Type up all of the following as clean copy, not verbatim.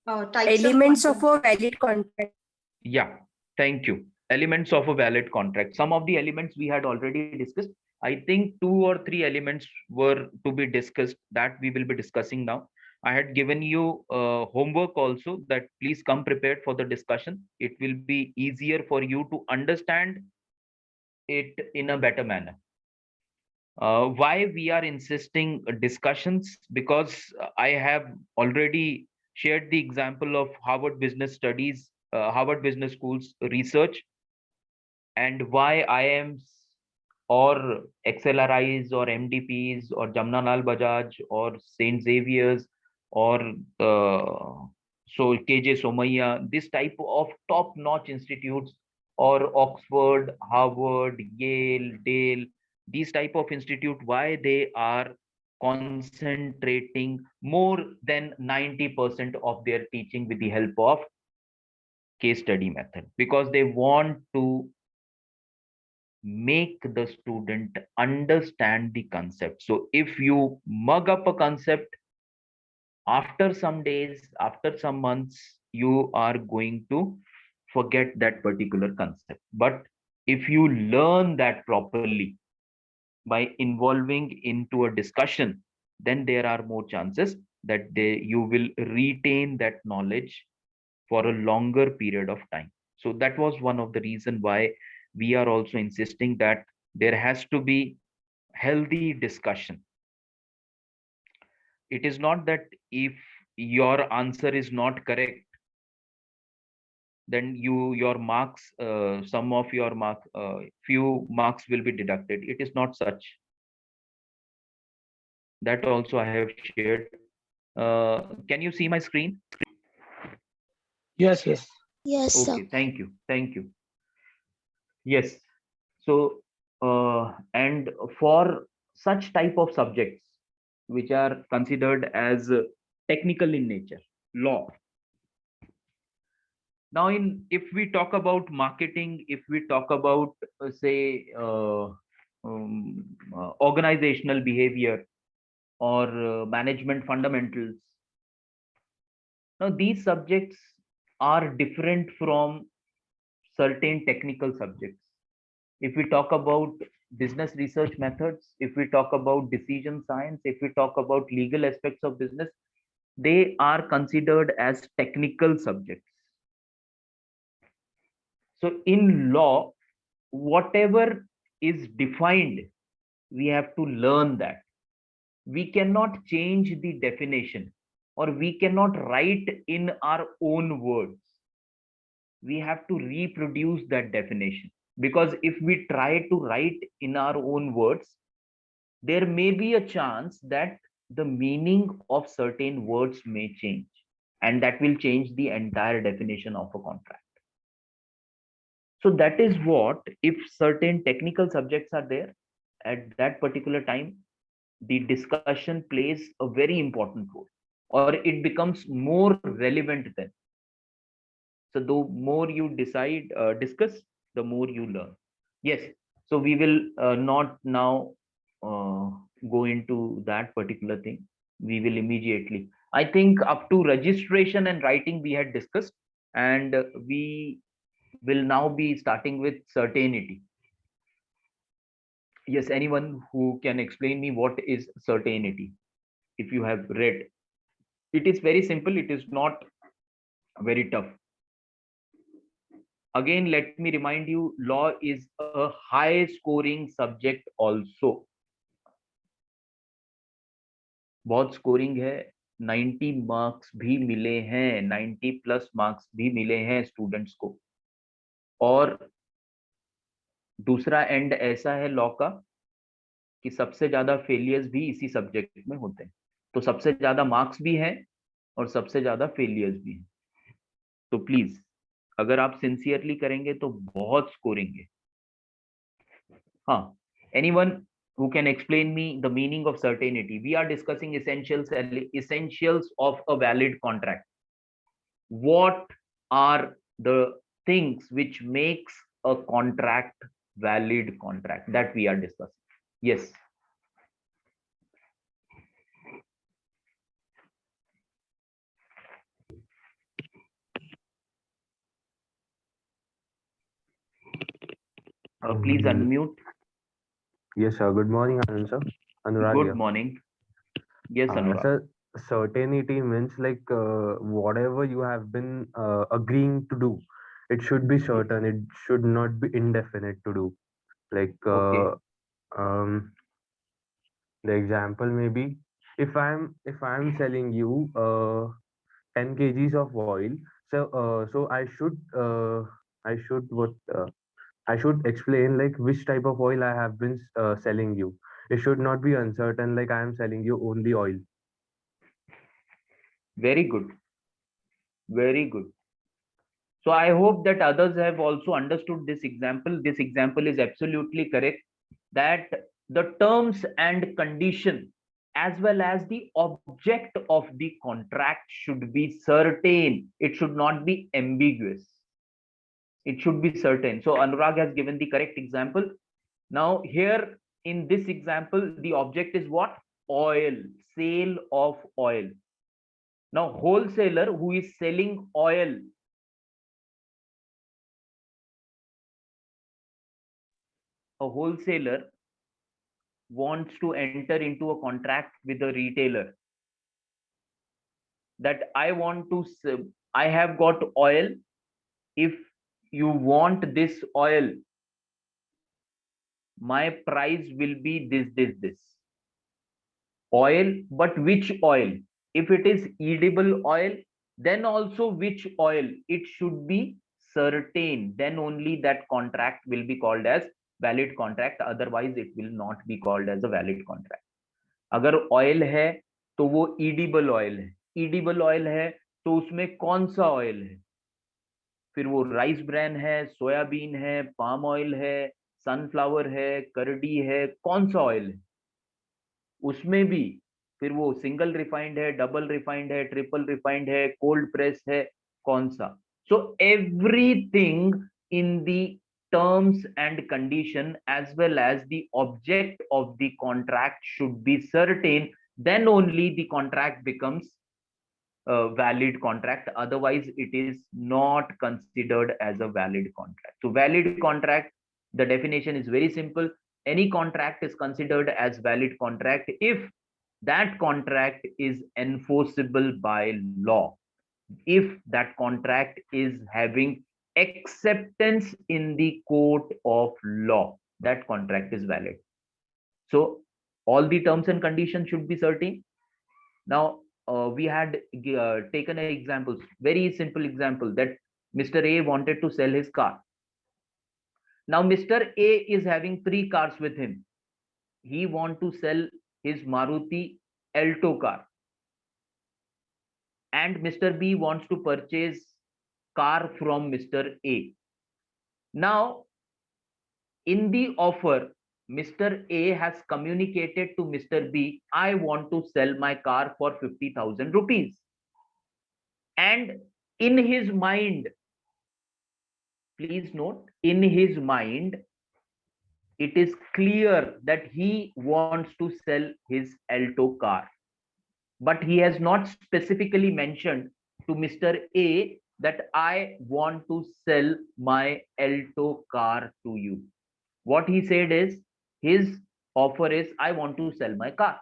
Elements of a valid contract. Yeah, thank you. Elements of a valid contract. Some of the elements we had already discussed. I think 2 or 3 elements were to be discussed that we will be discussing now. I had given you homework also, that please come prepared for the discussion. It will be easier for you to understand it in a better manner. Why we are insisting discussions? Because I have already shared the example of Harvard Business Studies, Harvard Business School's research, and why IIMs or XLRIs or MDPs or Jamnalal Bajaj or St. Xavier's or so KJ Somaiya, this type of top-notch institutes, or Oxford, Harvard, Yale, Dale, these type of institute, why they are concentrating more than 90% of their teaching with the help of case study method? Because they want to make the student understand the concept. So if you mug up a concept, after some days, after some months, you are going to forget that particular concept. But if you learn that properly by involving into a discussion, then there are more chances that you will retain that knowledge for a longer period of time. So that was one of the reason why we are also insisting that there has to be healthy discussion. It is not that if your answer is not correct, then your marks, some of your mark, few marks will be deducted. It is not such. That also I have shared. Can you see my screen? Yes, yes. Yes, sir. Okay, thank you. Thank you. Yes. So, and for such type of subjects which are considered as technical in nature, law. Now, if we talk about marketing, if we talk about say organizational behavior or management fundamentals, now these subjects are different from certain technical subjects. If we talk about business research methods, if we talk about decision science, if we talk about legal aspects of business, they are considered as technical subjects. So in law, whatever is defined, we have to learn that. We cannot change the definition, or we cannot write in our own words. We have to reproduce that definition, because if we try to write in our own words, there may be a chance that the meaning of certain words may change, and that will change the entire definition of a contract. So that is what, if certain technical subjects are there at that particular time, the discussion plays a very important role, or it becomes more relevant then. So the more you discuss, the more you learn. Yes. So we will not now go into that particular thing. We will immediately. I think up to registration and writing we had discussed, and we will now be starting with certainty. Yes, anyone who can explain me what is certainty? If you have read, it is very simple. It is not very tough. Again, let me remind you, law is a high scoring subject also. बहुत scoring है, 90 marks भी मिले हैं, 90 plus marks भी मिले हैं students को। और दूसरा एंड ऐसा है लॉ का कि सबसे ज्यादा फेलियर्स भी इसी सब्जेक्ट में होते हैं। तो सबसे ज्यादा मार्क्स भी हैं और सबसे ज्यादा फेलियर्स भी हैं। तो प्लीज, अगर आप सिंसियरली करेंगे तो बहुत स्कोरिंग है। हाँ, anyone who can explain me the meaning of certainty? We are discussing essentials of a valid contract. What are the things which makes a contract valid contract that we are discussing? Yes. Please unmute. Yes, sir. Good morning, Anand sir. Anurag Good here. morning. Yes, Anurag. Sir, certainty means like whatever you have been agreeing to do, it should be certain. It should not be indefinite to do. Like Okay. um, the example may be if I'm selling you 10 kgs of oil, so I should explain like which type of oil I have been selling you. It should not be uncertain like I am selling you only oil. Very good. Very good. So I hope that others have also understood this example. This example is absolutely correct, that the terms and condition as well as the object of the contract should be certain. It should not be ambiguous. It should be certain. So Anurag has given the correct example. Now here in this example, the object is what? Oil, sale of oil. Now wholesaler who is selling oil, a wholesaler wants to enter into a contract with a retailer that I have got oil. If you want this oil, my price will be this oil. But which oil? If it is edible oil, then also which oil? It should be certain. Then only that contract will be called as valid contract. Otherwise, it will not be called as a valid contract. अगर oil है तो वो edible oil है, edible oil है तो उसमें कौन सा ऑयल है? फिर वो राइस ब्रैन है, सोयाबीन है, पाम ऑयल है, सनफ्लावर है, करडी है, कौन सा ऑयल है? उसमें भी फिर वो सिंगल रिफाइंड है, डबल रिफाइंड है, ट्रिपल रिफाइंड है, कोल्ड प्रेस है, कौन सा? So everything in the terms and condition as well as the object of the contract should be certain. Then only the contract becomes a valid contract. Otherwise it is not considered as a valid contract. So valid contract, the definition is very simple. Any contract is considered as valid contract if that contract is enforceable by law, if that contract is having acceptance in the court of law, that contract is valid. So all the terms and conditions should be certain. Now we had taken an example, very simple example, that Mr. A wanted to sell his car. Now Mr. A is having 3 cars with him. He want to sell his Maruti Alto car, and Mr. B wants to purchase car from Mr. A. Now, in the offer, Mr. A has communicated to Mr. B, I want to sell my car for 50,000 rupees. And in his mind, please note, in his mind, it is clear that he wants to sell his Alto car. But he has not specifically mentioned to Mr. A that I want to sell my Alto car to you. What he said is, his offer is, I want to sell my car.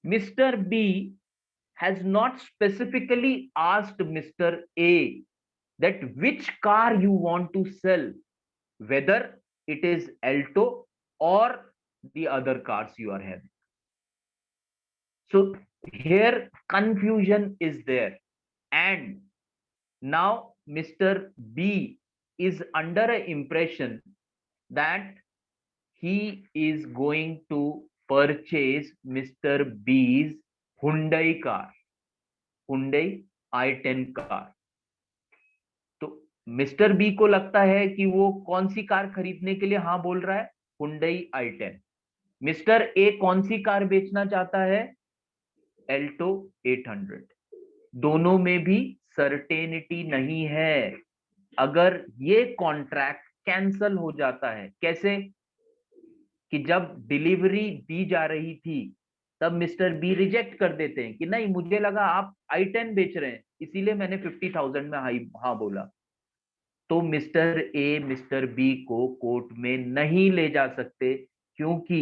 Mr. B has not specifically asked Mr. A that which car you want to sell, whether it is Alto or the other cars you are having. So here confusion is there, and now Mr. B is under an impression that he is going to purchase Mr. B's Hyundai car, Hyundai i10 car. तो mister B को लगता है कि वो कौन सी car खरीदने के लिए हाँ बोल रहा है? Hyundai i10. मिस्टर ए कौन सी कार बेचना चाहता है? Alto 800. दोनों में भी सर्टेनिटी नहीं है. अगर ये कॉन्ट्रैक्ट कैंसल हो जाता है, कैसे? कि जब डिलीवरी दी जा रही थी तब मिस्टर बी रिजेक्ट कर देते हैं कि नहीं, मुझे लगा आप i10 बेच रहे हैं, इसीलिए मैंने 50,000 में हाँ बोला. तो मिस्टर ए मिस्टर बी को कोर्ट में नहीं ले जा सकते, क्योंकि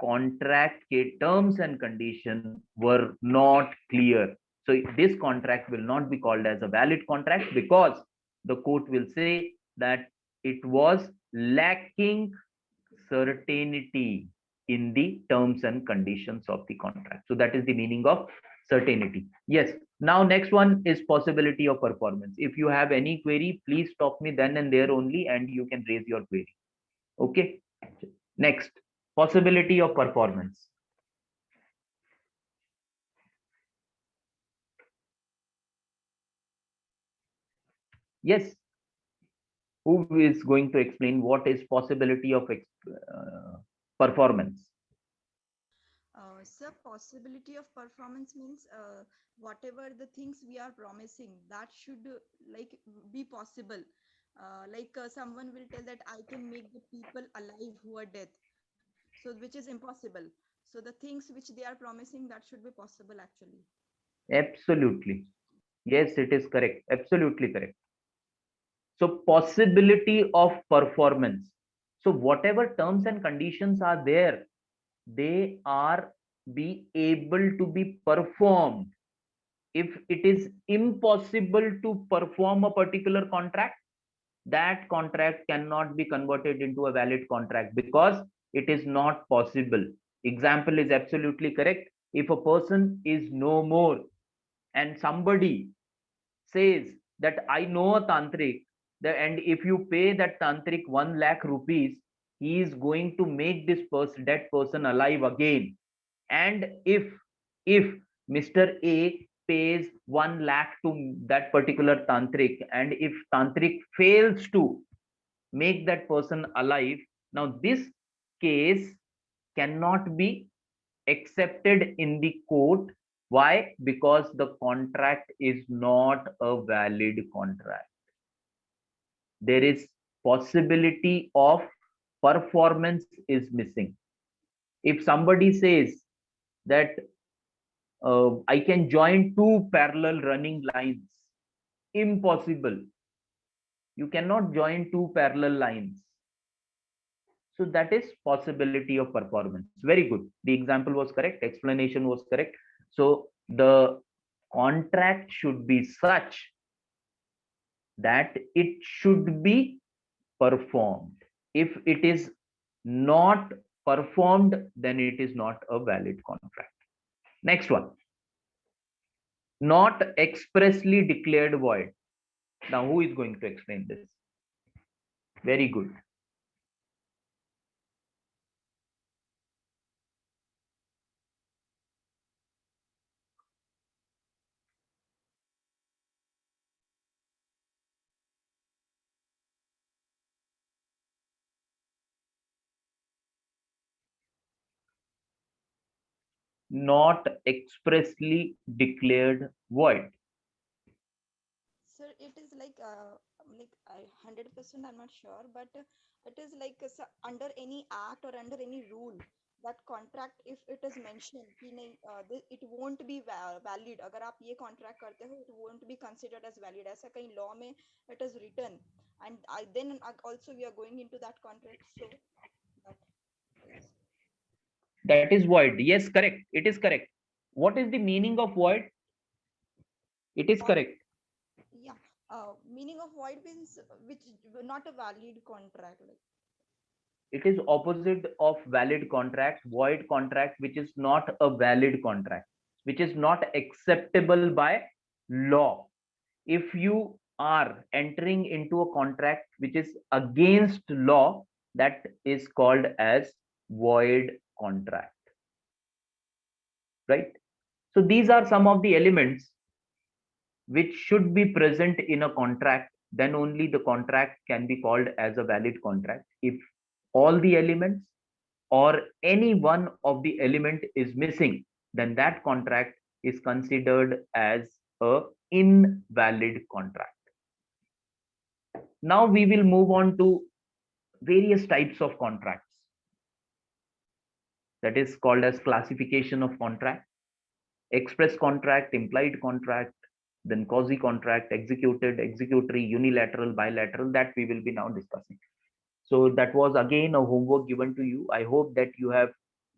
कॉन्ट्रैक्ट के terms and condition were not clear. So this contract will not be called as a valid contract, because the court will say that it was lacking certainty in the terms and conditions of the contract. So that is the meaning of certainty. Yes. Now next one is possibility of performance. If you have any query, please stop me then and there only, and you can raise your query. Okay. Next, possibility of performance. Yes. Who is going to explain what is possibility of performance? Sir, possibility of performance means whatever the things we are promising, that should like be possible. Someone will tell that I can make the people alive who are dead, so which is impossible. So the things which they are promising, that should be possible actually. Absolutely. Yes, it is correct. Absolutely correct. So possibility of performance. So whatever terms and conditions are there, they are be able to be performed. If it is impossible to perform a particular contract, that contract cannot be converted into a valid contract, because it is not possible. Example is absolutely correct. If a person is no more and somebody says that I know a tantric, and if you pay that tantric 1 lakh rupees, he is going to make this dead person alive again. And if Mr. A pays 1 lakh to that particular tantric, and if tantric fails to make that person alive, now this case cannot be accepted in the court. Why? Because the contract is not a valid contract. There is possibility of performance is missing. If somebody says that I can join two parallel running lines, impossible. You cannot join two parallel lines. So that is possibility of performance. Very good. The example was correct. Explanation was correct. So the contract should be such that it should be performed. If it is not performed, then it is not a valid contract. Next one. Not expressly declared void. Now, who is going to explain this? Very good. Not expressly declared void. Sir, it is like I 100% I'm not sure, but it is like under any act or under any rule, that contract, if it is mentioned कि नहीं, it won't be valid. अगर आप ये contract करते हो, it won't be considered as valid. ऐसा कहीं law में it is written, and then also we are going into that contract. So that is. That is void. Yes, correct. It is correct. What is the meaning of void? It is correct. Yeah. Meaning of void means which not a valid contract. Like. It is opposite of valid contract. Void contract, which is not a valid contract, which is not acceptable by law. If you are entering into a contract which is against law, that is called as void contract. Right? So these are some of the elements which should be present in a contract. Then only the contract can be called as a valid contract. If all the elements or any one of the element is missing, then that contract is considered as a invalid contract. Now we will move on to various types of contracts. That is called as classification of contract: express contract, implied contract, then quasi contract, executed, executory, unilateral, bilateral, that we will be now discussing. So that was again a homework given to you. I hope that you have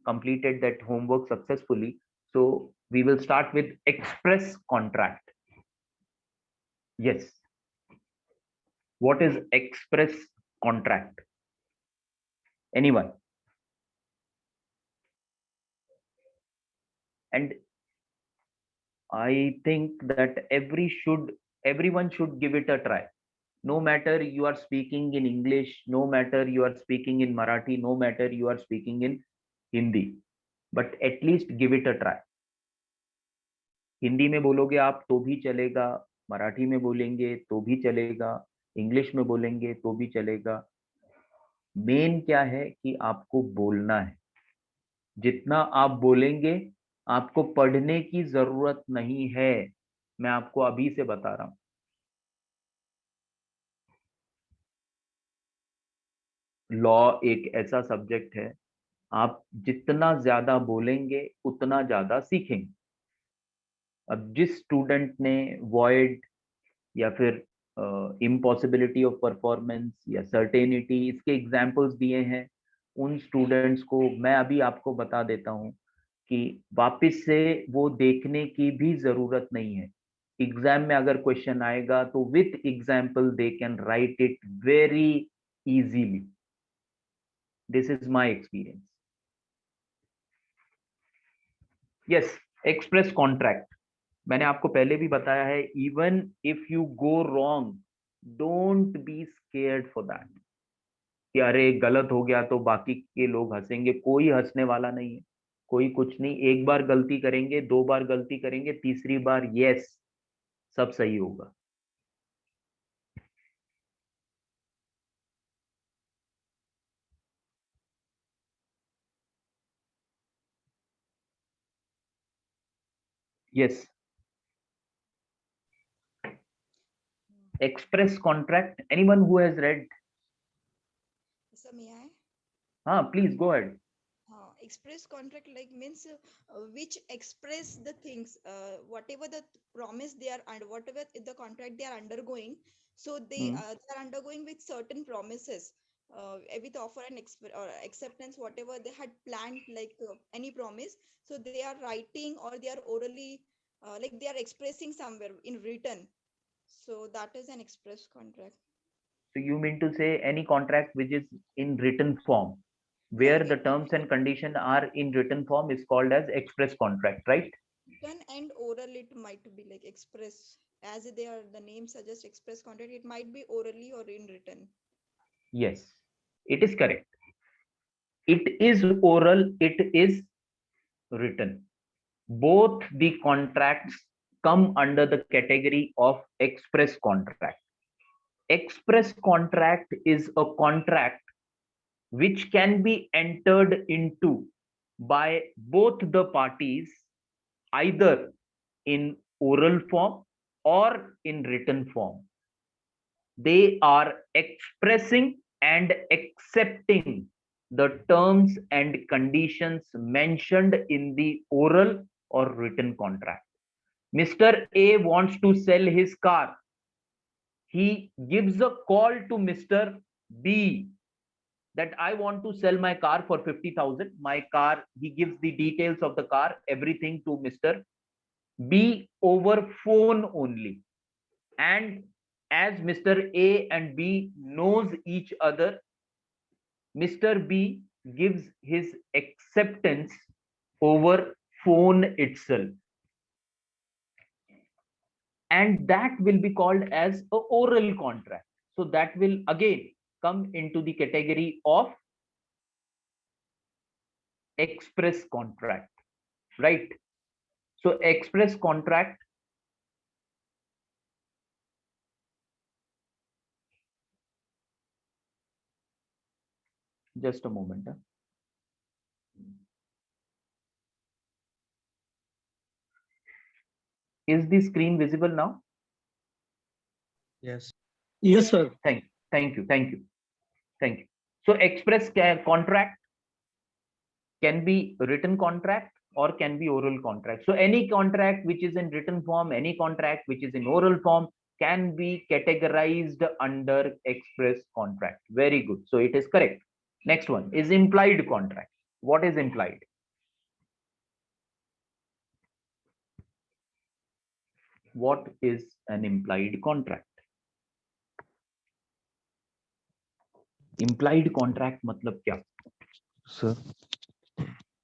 completed that homework successfully. So we will start with express contract. Yes. What is express contract? Anyone? And I think that everyone should give it a try. No matter you are speaking in English, no matter you are speaking in Marathi, no matter you are speaking in Hindi, but at least give it a try. Hindi में बोलोगे आप तो भी चलेगा, मराठी में बोलेंगे तो भी चलेगा, इंग्लिश में बोलेंगे तो भी चलेगा. मेन क्या है कि आपको बोलना है. जितना आप बोलेंगे आपको पढ़ने की जरूरत नहीं है. मैं आपको अभी से बता रहा हूं. लॉ एक ऐसा सब्जेक्ट है, आप जितना ज्यादा बोलेंगे उतना ज्यादा सीखेंगे. अब जिस स्टूडेंट ने वॉइड या फिर इम्पॉसिबिलिटी ऑफ परफॉर्मेंस या सर्टेनिटी इसके एग्जाम्पल्स दिए हैं, उन स्टूडेंट्स को मैं अभी आपको बता देता हूं कि वापस से वो देखने की भी जरूरत नहीं है. एग्जाम में अगर क्वेश्चन आएगा तो with example they can write it very easily. This is my experience. Yes, express contract मैंने आपको पहले भी बताया है. Even if you go wrong, don't be scared for that कि अरे गलत हो गया तो बाकी के लोग हंसेंगे. कोई हंसने वाला नहीं है, कोई कुछ नहीं. एक बार गलती करेंगे, 2 बार गलती करेंगे, तीसरी बार यस सब सही होगा. Yes, express contract. Anyone who has read? So may I? Please go ahead. Express contract like means which express the things, whatever the promise they are and whatever the contract they are undergoing. So they are undergoing with certain promises, with offer and or acceptance, whatever they had planned, like any promise. So they are writing or they are orally, like they are expressing somewhere in written. So that is an express contract. So you mean to say any contract which is in written form, where the terms and conditions are in written form, is called as express contract, right? Written and oral, it might be like express, as they are, the name suggests express contract. It might be orally or in written. Yes, it is correct. It is oral, it is written. Both the contracts come under the category of express contract. Express contract is a contract which can be entered into by both the parties either in oral form or in written form. They are expressing and accepting the terms and conditions mentioned in the oral or written contract. Mr. A wants to sell his car. He gives a call to Mr. B that I want to sell my car for 50,000. My car, he gives the details of the car, everything to Mr. B over phone only. And as Mr. A and B knows each other, Mr. B gives his acceptance over phone itself. And that will be called as an oral contract. So that will again come into the category of express contract, right? So express contract, just a moment. Is the screen visible now? Yes. Yes, sir. Thank you. So express contract can be written contract or can be oral contract. So any contract which is in written form, any contract which is in oral form can be categorized under express contract. Very good. So it is correct. Next one is implied contract. What is implied? What is an implied contract? Implied contract मतलब क्या? Sir,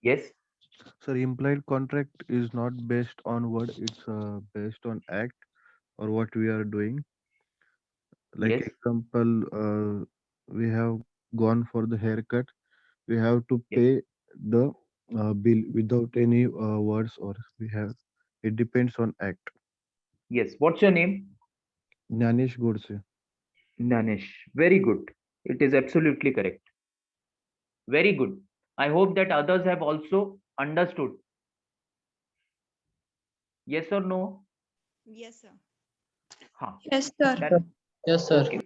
Yes. sir, implied contract is not based on word, it's based on act or what we are doing. Like Yes. example, we have gone for the haircut. We have to Yes. pay the bill without any words, or we have. It depends on act. Yes. What's your name? Jnanish Godse. Nanish. Very good. It is absolutely correct. Very good. I hope that others have also understood. Yes or no? Yes, sir. Huh. Yes, sir. That, Yes, sir. okay.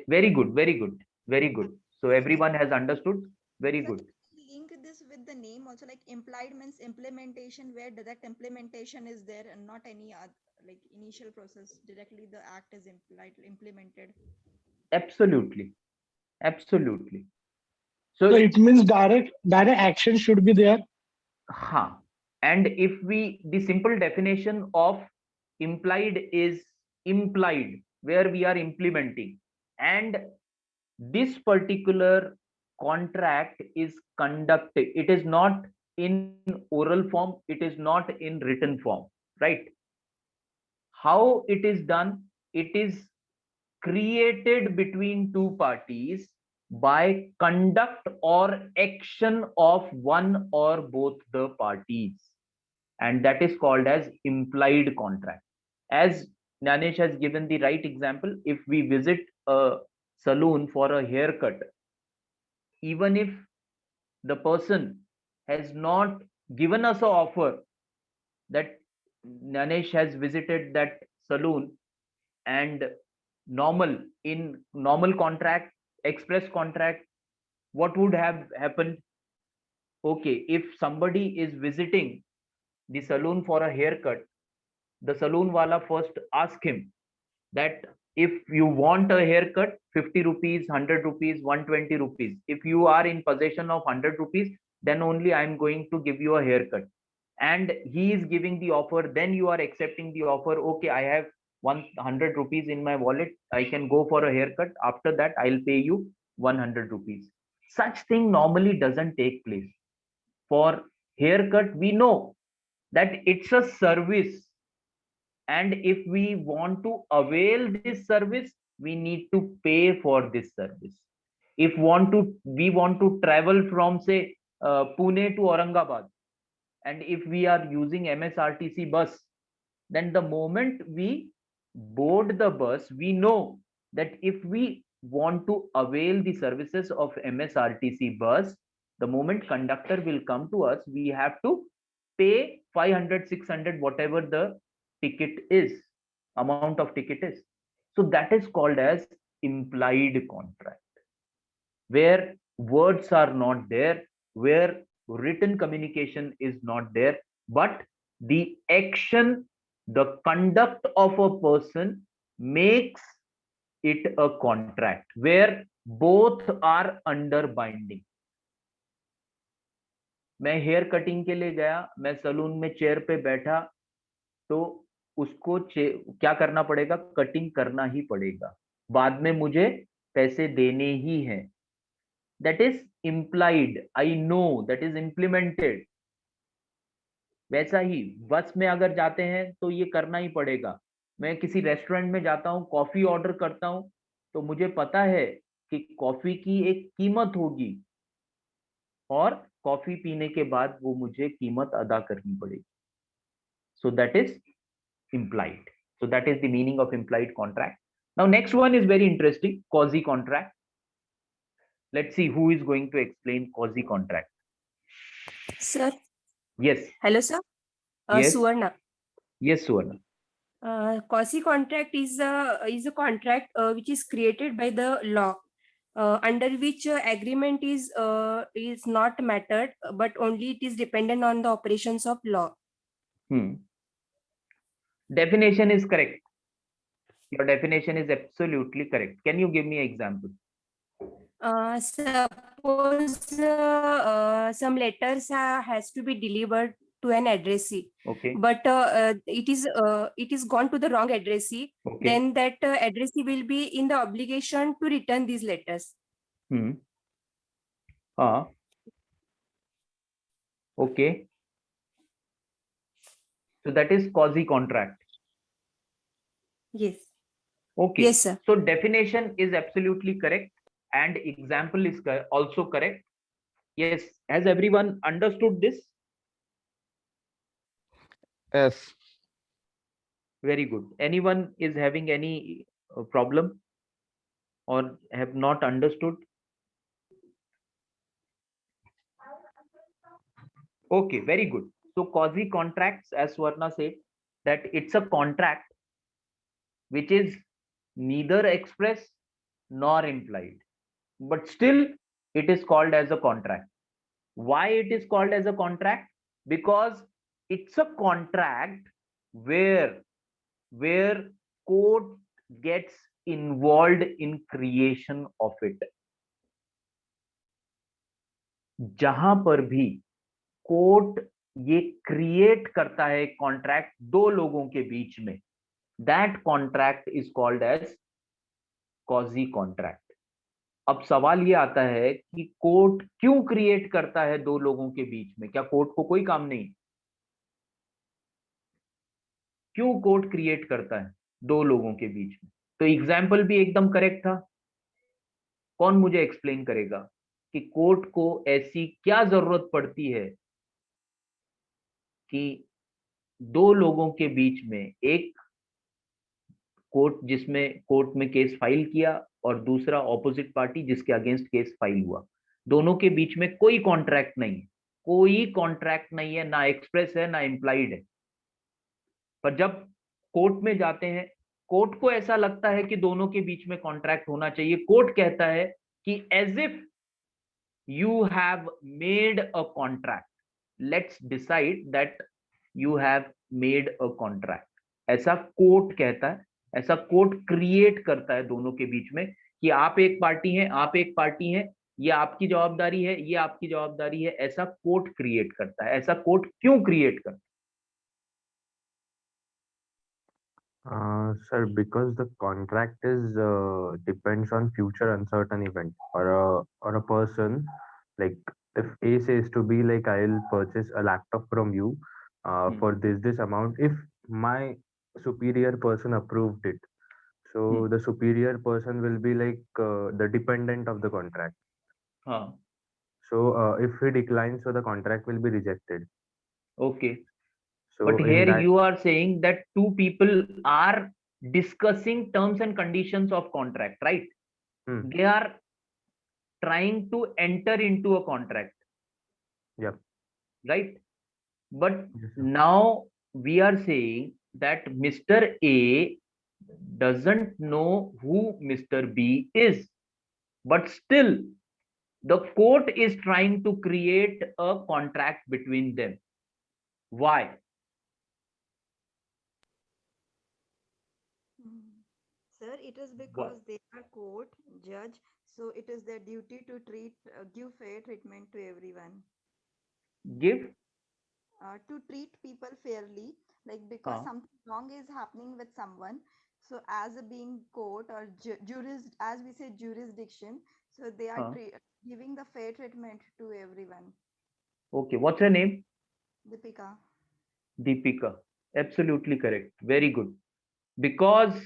Very good. Very good. Very good. So everyone has understood. Very Sir, good. can we link this with the name also, like implied means implementation, where direct implementation is there and not any other, like initial process, directly the act is implemented. Absolutely. Absolutely. So, So it means direct action should be there. huh. And if we, the simple definition of implied is implied, where we are implementing, and this particular contract is conducted. It is not in oral form, it is not in written form, right? How it is done? It is created between two parties by conduct or action of one or both the parties, and that is called as implied contract. As Nanesh has given the right example, if we visit a saloon for a haircut, even if the person has not given us an offer that Nanesh has visited that saloon, and normal contract, express contract, what would have happened? Okay, if somebody is visiting the saloon for a haircut, the saloon wala first ask him that if you want a haircut, 50 rupees, 100 rupees, 120 rupees. If you are in possession of 100 rupees, then only I am going to give you a haircut. And he is giving the offer, then you are accepting the offer. Okay, I have 100 rupees in my wallet. I can go for a haircut. After that, I'll pay you 100 rupees. Such thing normally doesn't take place. For haircut, we know that it's a service, and if we want to avail this service, we need to pay for this service. If we want to travel from, say, Pune to Aurangabad, and if we are using MSRTC bus, then the moment we board the bus, we know that if we want to avail the services of MSRTC bus, the moment conductor will come to us, we have to pay 500, 600, whatever the ticket is, amount of ticket is. So that is called as implied contract, where words are not there, where written communication is not there, but the action, the conduct of a person makes it a contract where both are under binding. मैं hair cutting के लिए गया, मैं salon में chair पे बैठा, तो उसको क्या करना पड़ेगा? कटिंग करना ही पड़ेगा, बाद में मुझे पैसे देने ही हैं. That is implied. I know that is implemented. वैसा ही बस में अगर जाते हैं तो ये करना ही पड़ेगा. मैं किसी रेस्टोरेंट में जाता हूँ, कॉफी ऑर्डर करता हूँ, तो मुझे पता है कि कॉफी की एक कीमत होगी और कॉफी पीने के बाद वो मुझे कीमत अदा करनी पड़ेगी. So that is implied. So that is the meaning of implied contract. Now next one is very interesting, quasi contract. Let's see who is going to explain quasi contract. Sir. Yes. Hello, sir. Yes. Suvarna. Yes, Suvarna. Quasi contract is a contract which is created by the law. under which agreement is not mattered, but only it is dependent on the operations of law. Definition is correct. Your definition is absolutely correct. Can you give me an example? Suppose some letters has to be delivered to an addressee, Okay. but it is gone to the wrong addressee. Okay. Then that addressee will be in the obligation to return these letters. Okay. So that is quasi contract. Yes. Okay. Yes, sir. So definition is absolutely correct and example is also correct. Yes. Has everyone understood this? Yes. Very good. Anyone is having any problem or have not understood? Okay, very good. So quasi contracts, as Swarna said, that it's a contract which is neither express nor implied, but still it is called as a contract. Why it is called as a contract? Because it's a contract where court gets involved in creation of it. जहां पर भी court ये create करता है contract दो लोगों के बीच में, that contract is called as quasi contract. अब सवाल ये आता है कि कोर्ट क्यों क्रिएट करता है दो लोगों के बीच में? क्या कोर्ट को कोई काम नहीं? क्यों कोर्ट क्रिएट करता है दो लोगों के बीच में? तो एग्जाम्पल भी एकदम करेक्ट था. कौन मुझे एक्सप्लेन करेगा कि कोर्ट को ऐसी क्या जरूरत पड़ती है कि दो लोगों के बीच में, एक कोर्ट जिसमें कोर्ट में केस फाइल किया और दूसरा ऑपोजिट पार्टी जिसके अगेंस्ट केस फाइल हुआ, दोनों के बीच में कोई कॉन्ट्रैक्ट नहीं है, कोई कॉन्ट्रैक्ट नहीं है, ना एक्सप्रेस है ना इम्प्लाइड है. पर जब कोर्ट में जाते हैं, कोर्ट को ऐसा लगता है कि दोनों के बीच में कॉन्ट्रैक्ट होना चाहिए. कोर्ट कहता है कि as if you have made a contract, let's decide that you have made a contract. ऐसा कोर्ट कहता है, ऐसा कोर्ट क्रिएट करता है दोनों के बीच में कि आप एक पार्टी हैं, आप एक पार्टी हैं, ये आपकी जवाबदारी है, ये आपकी जवाबदारी है. ऐसा कोर्ट क्रिएट करता है. ऐसा कोर्ट क्यों क्रिएट करता है? Sir, because the contract is depends on future uncertain event or a person. Like if A says to B, like I'll purchase a laptop from you for this amount. If my superior person approved it, so the superior person will be like the dependent of the contract. So if he declines, so the contract will be rejected. Okay. So But in here that, you are saying that two people are discussing terms and conditions of contract, right? They are trying to enter into a contract. Yep. Right? But Yes, sir. now we are saying that Mr. A doesn't know who Mr. B is, but still the court is trying to create a contract between them. Why? Sir, it is because they are court, judge, so it is their duty to give fair treatment to everyone. Give? To treat people fairly, like because something wrong is happening with someone. So as a being court or as we say jurisdiction, so they are giving the fair treatment to everyone. Okay, what's her name? Deepika. Deepika. Absolutely correct. Very good. Because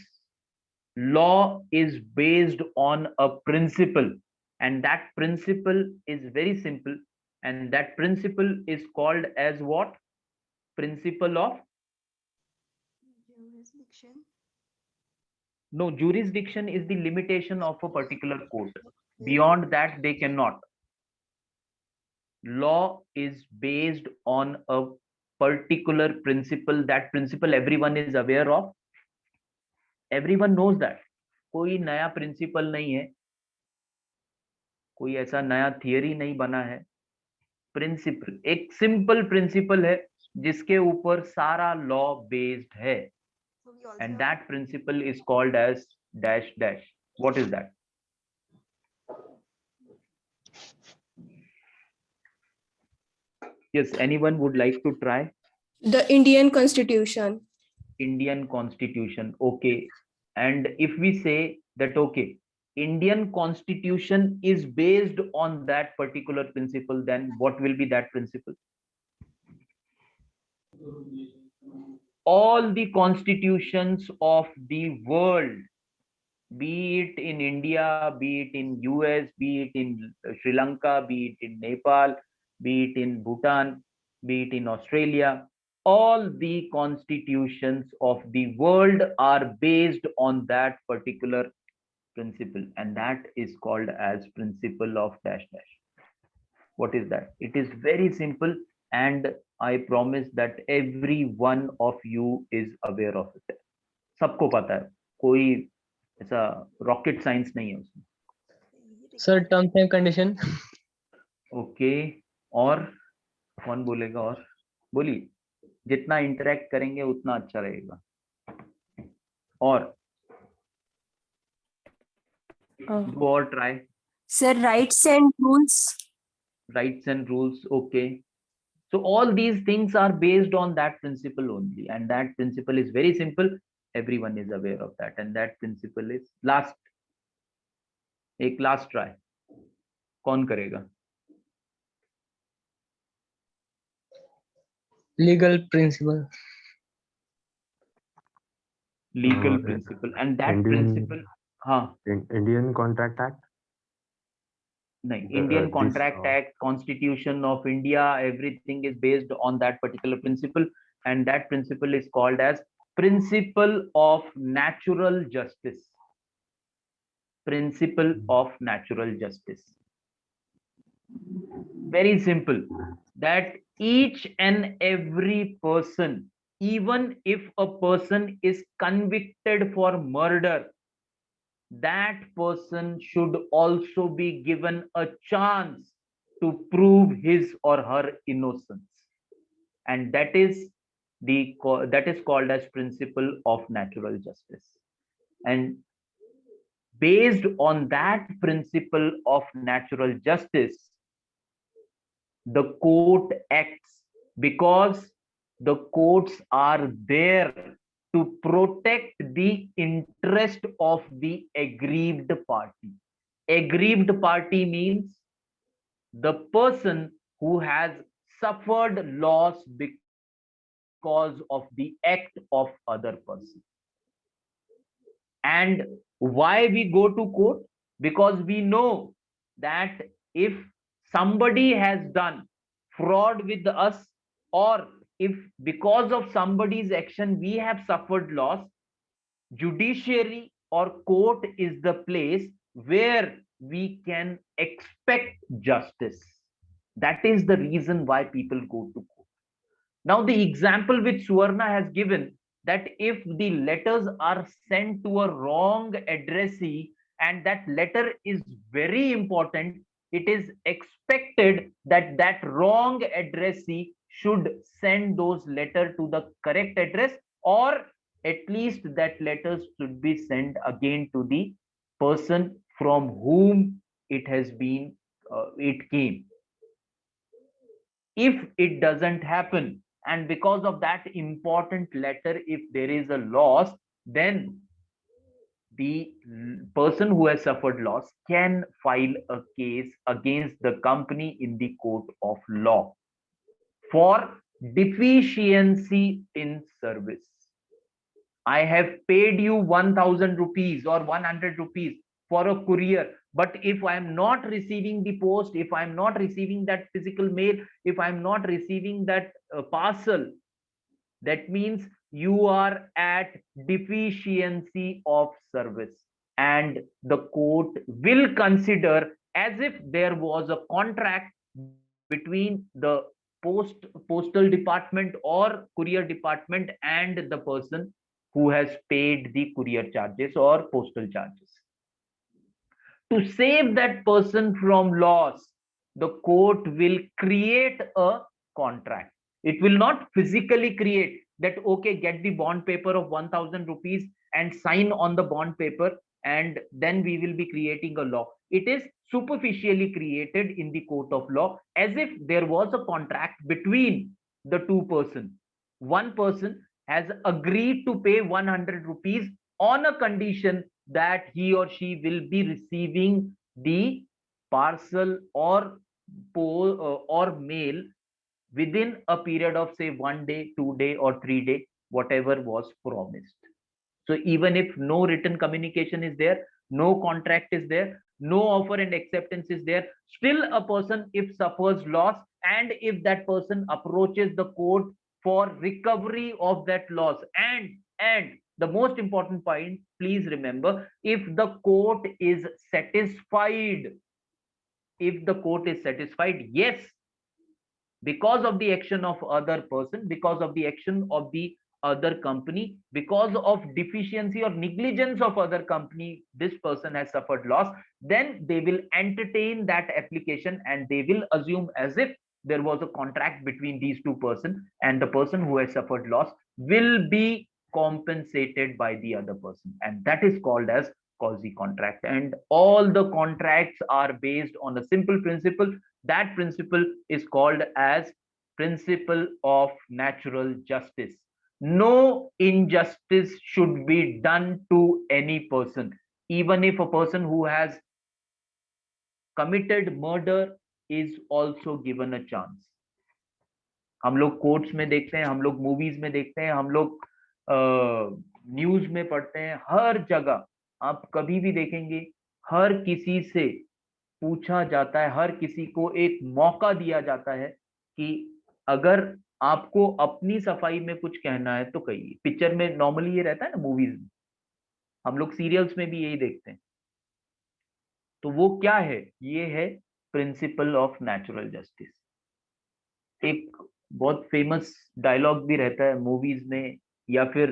law is based on a principle, and that principle is very simple, and that principle is called as what? Principle of? Jurisdiction. No, jurisdiction is the limitation of a particular court. Beyond that, they cannot. Law is based on a particular principle. That principle everyone is aware of. Everyone knows that. कोई नया principal नहीं है. कोई ऐसा नया theory नहीं बना है, प्रिंसिपल एक सिंपल प्रिंसिपल है जिसके ऊपर सारा लॉ बेस्ड है, So we also and have that principle is called as dash dash. What is that? Yes, anyone would like to try? The Indian Constitution. Indian Constitution. Okay. And if we say that, okay, Indian Constitution is based on that particular principle, then what will be that principle? All the constitutions of the world, be it in India, be it in US, be it in Sri Lanka, be it in Nepal, be it in Bhutan, be it in Australia, all the constitutions of the world are based on that particular principle, and that is called as principle of dash dash. What is that? It is very simple, and I promise that every one of you is aware of it. सबको पता है, कोई ऐसा rocket science नहीं है उसमें. Sir, terms and condition. Okay, और कौन बोलेगा? और बोलिए, जितना इंटरेक्ट करेंगे उतना अच्छा रहेगा. और दो और try. Sir, rights and rules. Rights and rules. Okay, so all these things are based on that principle only, and that principle is very simple. Everyone is aware of that, and that principle is last. एक last try कौन करेगा? Legal principle. Legal principle, and that Indian- principle. हाँ, Indian Contract Act. नहीं, The, Indian this, Contract Act, Constitution of India, everything is based on that particular principle, and that principle is called as principle of natural justice. Principle of natural justice. Very simple, that each and every person, even if a person is convicted for murder, that person should also be given a chance to prove his or her innocence, and that is called as principle of natural justice. And based on that principle of natural justice, the court acts, because the courts are there to protect the interest of the aggrieved party. Aggrieved party means the person who has suffered loss because of the act of other person. And why we go to court? Because we know that if somebody has done fraud with us, or if because of somebody's action we have suffered loss, judiciary or court is the place where we can expect justice. That is the reason why people go to court. Now, the example which Suvarna has given, that if the letters are sent to a wrong addressee and that letter is very important, it is expected that that wrong addressee should send those letters to the correct address, or at least that letters should be sent again to the person from whom it has been it came. If it doesn't happen, and because of that important letter, if there is a loss, then the person who has suffered loss can file a case against the company in the court of law for deficiency in service. I have paid you 1000 rupees or 100 rupees for a courier, but if I am not receiving the post, if I am not receiving that physical mail, if I am not receiving that parcel, that means you are at deficiency of service, and the court will consider as if there was a contract between the postal department or courier department and the person who has paid the courier charges or postal charges. To save that person from loss, the court will create a contract. It will not physically create that, okay, get the bond paper of 1000 rupees and sign on the bond paper, and then we will be creating a law. It is superficially created in the court of law as if there was a contract between the two persons. One person has agreed to pay 100 rupees on a condition that he or she will be receiving the parcel or mail within a period of say 1 day, 2 day, or 3 day, whatever was promised. So even if no written communication is there, no contract is there, no offer and acceptance is there, still a person if suffers loss, and if that person approaches the court for recovery of that loss, and the most important point, please remember, if the court is satisfied, if the court is satisfied, yes, because of the action of other person, because of the action of the other company, because of deficiency or negligence of other company, this person has suffered loss, then they will entertain that application and they will assume as if there was a contract between these two persons, and the person who has suffered loss will be compensated by the other person, and that is called as quasi contract. And all the contracts are based on a simple principle. That principle is called as principle of natural justice. No injustice should be done to any person, even if a person who has committed murder is also given a chance. हम लोग courts में देखते हैं, हम लोग movies में देखते हैं, हम लोग न्यूज में पढ़ते हैं, हर जगह आप कभी भी देखेंगे, हर किसी से पूछा जाता है, हर किसी को एक मौका दिया जाता है कि अगर आपको अपनी सफाई में कुछ कहना है तो कहिए. पिक्चर में नॉर्मली ये रहता है ना, मूवीज में, हम लोग सीरियल्स में भी यही देखते हैं. तो वो क्या है? ये है प्रिंसिपल ऑफ नेचुरल जस्टिस. एक बहुत फेमस डायलॉग भी रहता है मूवीज में, या फिर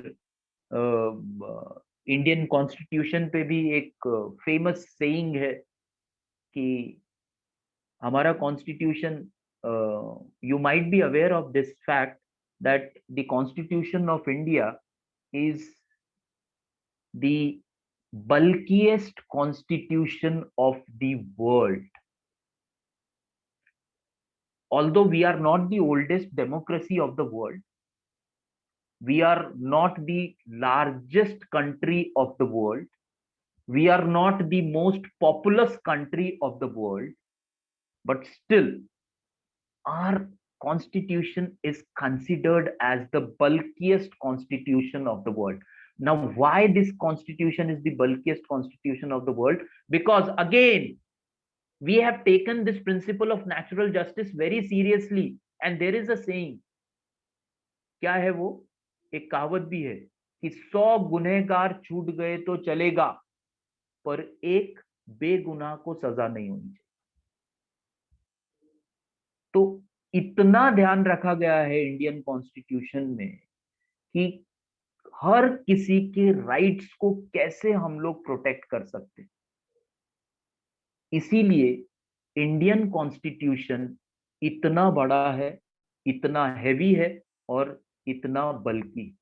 इंडियन कॉन्स्टिट्यूशन पे भी एक फेमस सेइंग है कि हमारा constitution, you might be aware of this fact that the Constitution of India is the bulkiest constitution of the world. Although we are not the oldest democracy of the world, we are not the largest country of the world, we are not the most populous country of the world, but still our constitution is considered as the bulkiest constitution of the world. Now, why this constitution is the bulkiest constitution of the world? Because again, we have taken this principle of natural justice very seriously, and there is a saying. क्या है वो? एक कहावत भी है कि 100 गुनहगार छूट गए तो चलेगा, पर एक बेगुनाह को सजा नहीं होनी चाहिए. तो इतना ध्यान रखा गया है इंडियन कॉन्स्टिट्यूशन में कि हर किसी के राइट्स को कैसे हम लोग प्रोटेक्ट कर सकते हैं. इसीलिए इंडियन कॉन्स्टिट्यूशन इतना बड़ा है, इतना हैवी है और इतना बल्कि,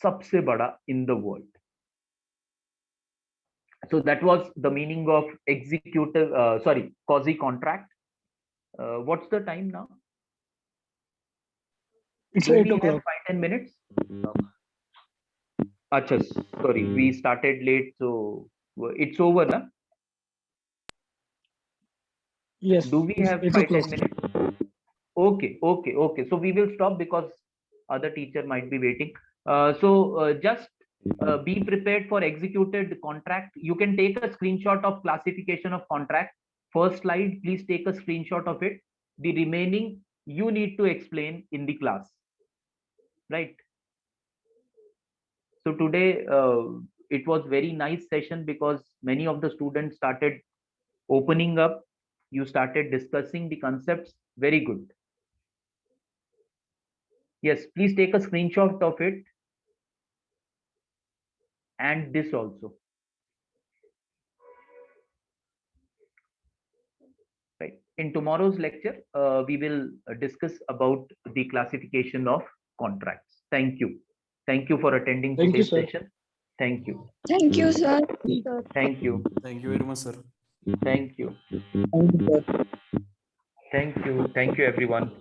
सबसे बड़ा in the world. So that was the meaning of quasi contract. What's the time now? It's Do 8 we have o'clock. 5-10 minutes? Acha, sorry, we started late, so it's over, na? Yes. Do we it's have 8 5-10 o'clock. minutes? Okay. So we will stop because other teacher might be waiting. Just be prepared for executed contract. You can take a screenshot of classification of contract. First slide, please take a screenshot of it. The remaining you need to explain in the class, right? So today it was very nice session because many of the students started opening up. You started discussing the concepts. Very good. Yes, please take a screenshot of it, and this also. In tomorrow's lecture, we will discuss about the classification of contracts. Thank you. Thank you for attending Thank you, today's sir. session. Thank you. Thank you, sir. Thank you. Thank you very much, sir. Thank you. Thank you, sir. Thank you. Thank you, everyone.